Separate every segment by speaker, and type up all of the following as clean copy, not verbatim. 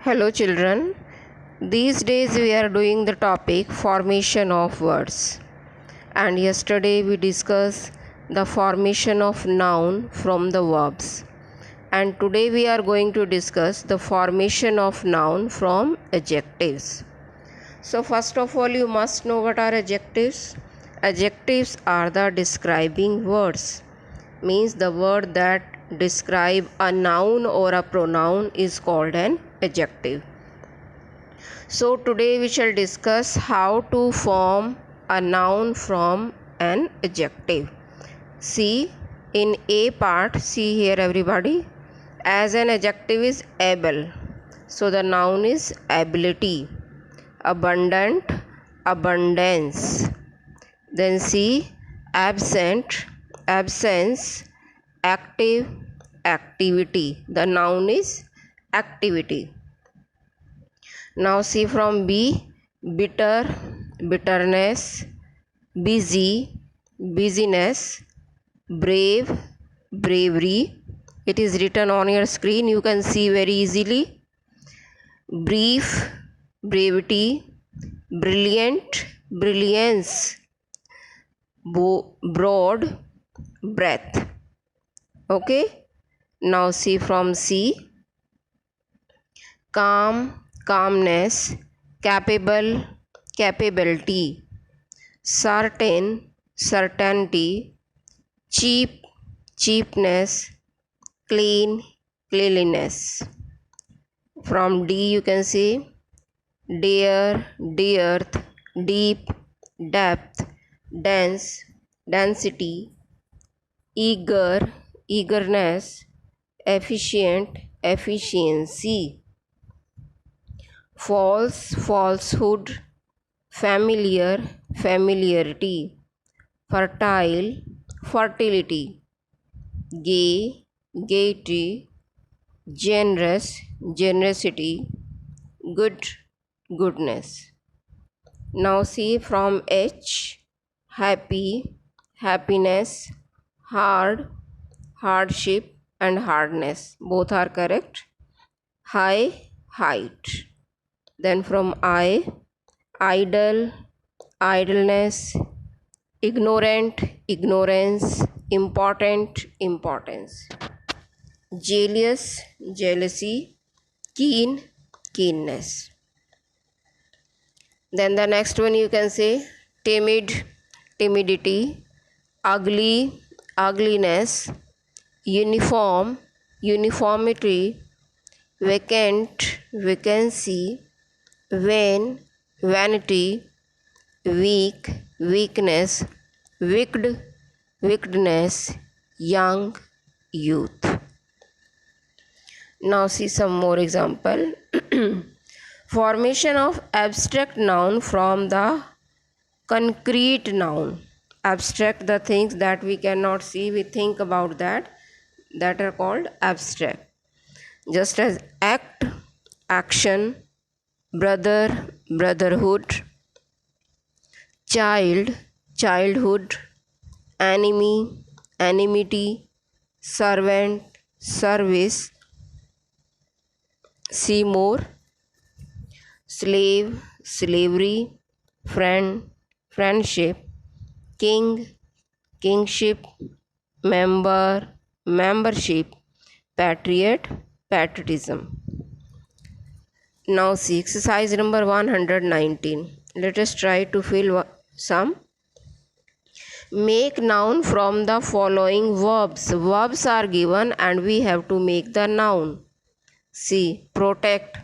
Speaker 1: Hello children, these days we are doing the topic formation of words, and yesterday we discussed the formation of noun from the verbs, and today we are going to discuss the formation of noun from adjectives. So first of all, you must know what are adjectives. Adjectives are the describing words, means the word that describe a noun or a pronoun is called an adjective. So today we shall discuss how to form a noun from an adjective. See in A part, see here everybody, as an adjective is able, so the noun is ability. Abundant, abundance. Then see absent, absence. Active, activity. The noun is activity. Now see from B, bitter, bitterness. Busy, busyness. Brave, bravery. It is written on your screen, you can see very easily. Brief, brevity. Brilliant, brilliance. Broad, breadth. Okay, now see from C, calm, calmness. Capable, capability. Certain, certainty. Cheap, cheapness. Clean, cleanliness. From D you can see dare, dearth. Deep, depth. Dense, density. Eager, eagerness. Efficient, efficiency. False, falsehood. Familiar, familiarity. Fertile, fertility. Gay, gaiety. Generous, generosity. Good, goodness. Now see from H, happy, happiness. Hard, hardship and hardness, both are correct. High, height. Then from I, idle, idleness. Ignorant, ignorance. Important, importance. Jealous, jealousy. Keen, keenness. Then the next one you can say timid, timidity. Ugly, ugliness. Uniform, uniformity. Vacant, vacancy. Vain, vanity. Weak, weakness. Wicked, wickedness. Young, youth. Now see some more example. Formation of abstract noun from the concrete noun. Abstract, the things that we cannot see, we think about that are called abstract. Just as act, action. Brother, brotherhood. Child, childhood. Enemy, enmity. Servant, service. See more. Slave, slavery. Friend, friendship. King, kingship. Member, membership. Patriot, patriotism. Now see exercise number 119. Let us try to fill some. Make noun from the following verbs. Verbs are given and we have to make the noun. See, protect,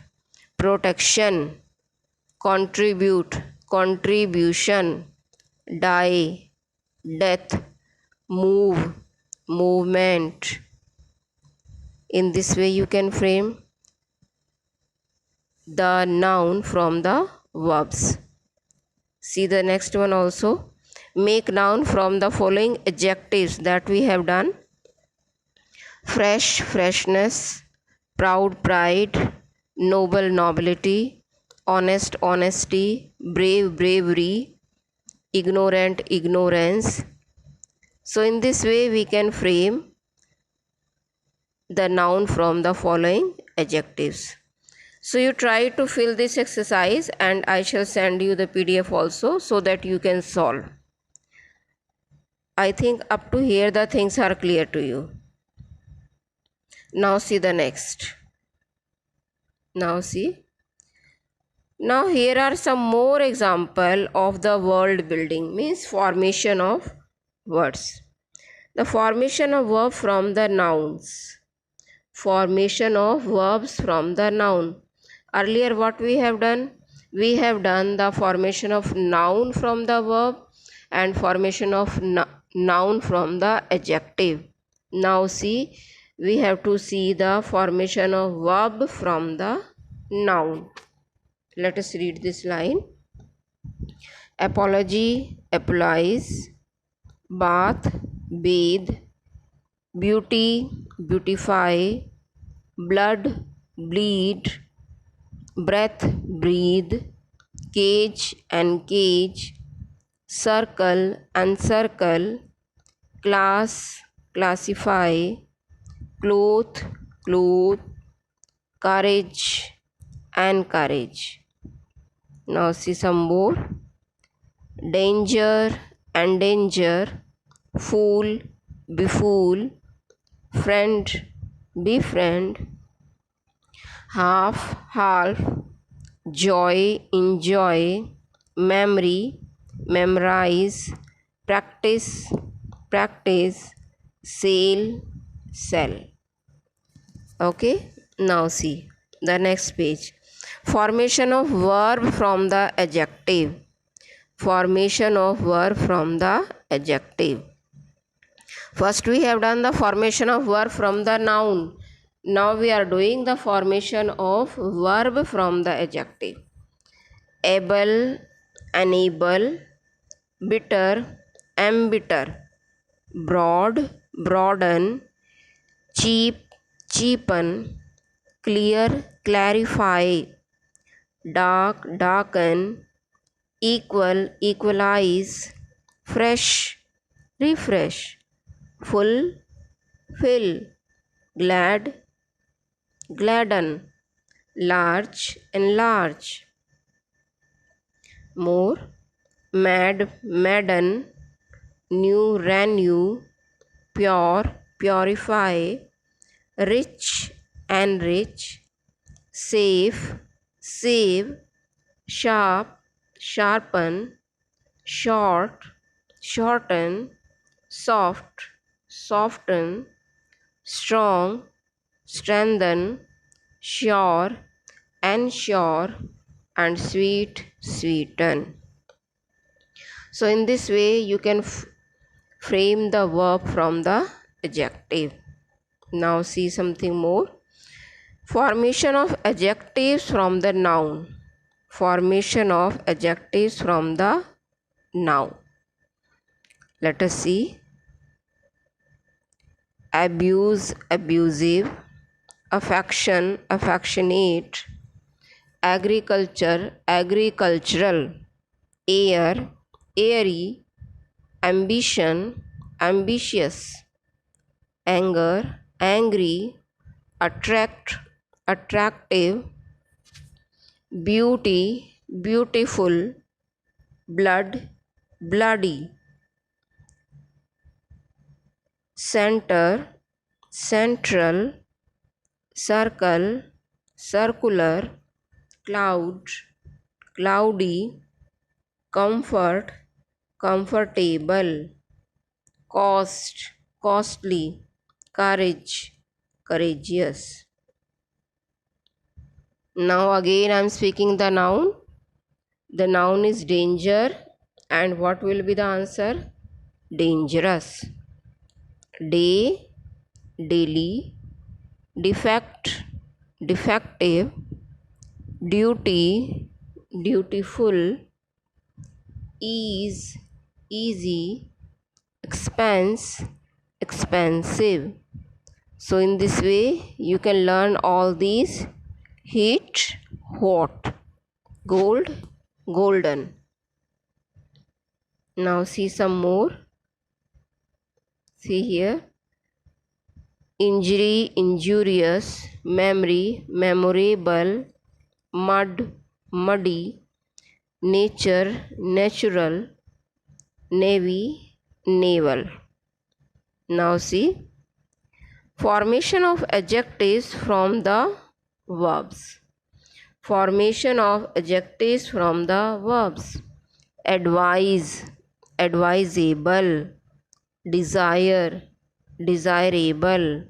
Speaker 1: protection. Contribute, contribution. Die, death. Move, movement. In this way you can frame the noun from the verbs. See the next one also. Make noun from the following adjectives that we have done. Fresh, freshness. Proud, pride. Noble, nobility. Honest, honesty. Brave, bravery. Ignorant, ignorance. So in this way we can frame the noun from the following adjectives. So you try to fill this exercise and I shall send you the PDF also so that you can solve. I think up to here the things are clear to you. Now see the next. Now see. Now here are some more example of the word building, means formation of words. The formation of verb from the nouns. Formation of verbs from the noun. Earlier what we have done? We have done the formation of noun from the verb and formation of noun from the adjective. Now see, we have to see the formation of verb from the noun. Let us read this line. Apology, apologize. Bath, bathe. Beauty, beautify. Blood, bleed. Breath, breathe. Cage, encage. Circle, encircle. Class, classify. Cloth, cloth. Courage, encourage. Now see some more. Danger, endanger. Fool, befool. Friend, befriend. Half, half. Joy, enjoy. Memory, memorize. Practice, practice. Sell, sell. Okay, now see the next page. Formation of verb from the adjective. Formation of verb from the adjective. First we have done the formation of verb from the noun. Now we are doing the formation of verb from the adjective. Able, enable. Bitter, embitter. Broad, broaden. Cheap, cheapen. Clear, clarify. Dark, darken. Equal, equalize. Fresh, refresh. Full, fill. Glad, gladden. Large, enlarge. More, mad, madden. New, renew. Pure, purify. Rich, enrich. Safe, save. Sharp, sharpen. Short, shorten. Soft, soften. Strong, strengthen. Sure, ensure. And sweet, sweeten. So in this way you can frame the verb from the adjective. Now see something more. Formation of adjectives from the noun. Formation of adjectives from the noun. Let us see. Abuse, abusive. Affection, affectionate. Agriculture, agricultural. Air, airy. Ambition, ambitious. Anger, angry. Attract, attractive. Beauty, beautiful. Blood, bloody. Center, central. Circle, circular. Cloud, cloudy. Comfort, comfortable. Cost, costly. Courage, courageous. Now again I am speaking the noun. The noun is danger, and what will be the answer? Dangerous. Day, daily. Defect, defective. Duty, dutiful. Ease, easy. Expense, expensive. So in this way you can learn all these. Heat, hot. Gold, golden. Now see some more. See here. Injury, injurious. Memory, memorable. mud, muddy, nature, natural, navy, naval. Now see, formation of adjectives from the verbs. Formation of adjectives from the verbs. Advise, advisable, desire, desirable,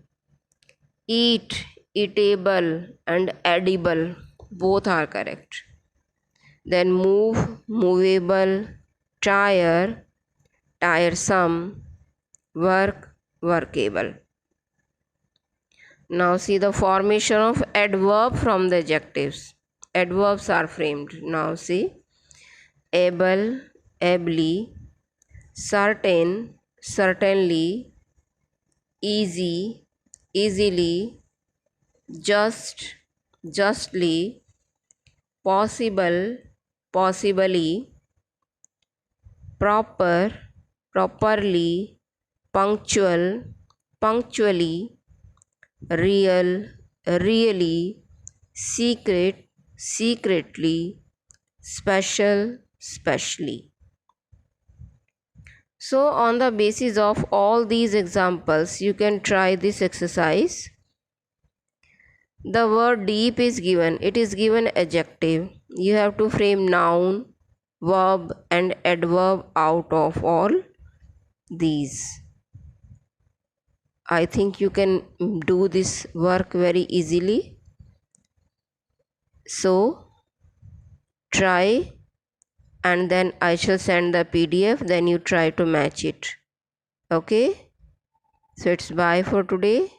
Speaker 1: eat, eatable, and edible. Both are correct. Then move, movable, tire, tiresome, work, workable. Now see the formation of adverb from the adjectives. Adverbs are framed. Now see, able, ably, certain, certainly, easy, easily, just, justly, possible, possibly, proper, properly, punctual, punctually, real, really, secret, secretly, special, specially. So, on the basis of all these examples, you can try this exercise. The word deep is given, it is given adjective. You have to frame noun, verb, and adverb out of all these. I think you can do this work very easily. So, try, and then I shall send the PDF, then you try to match it. Okay? So, it's bye for today.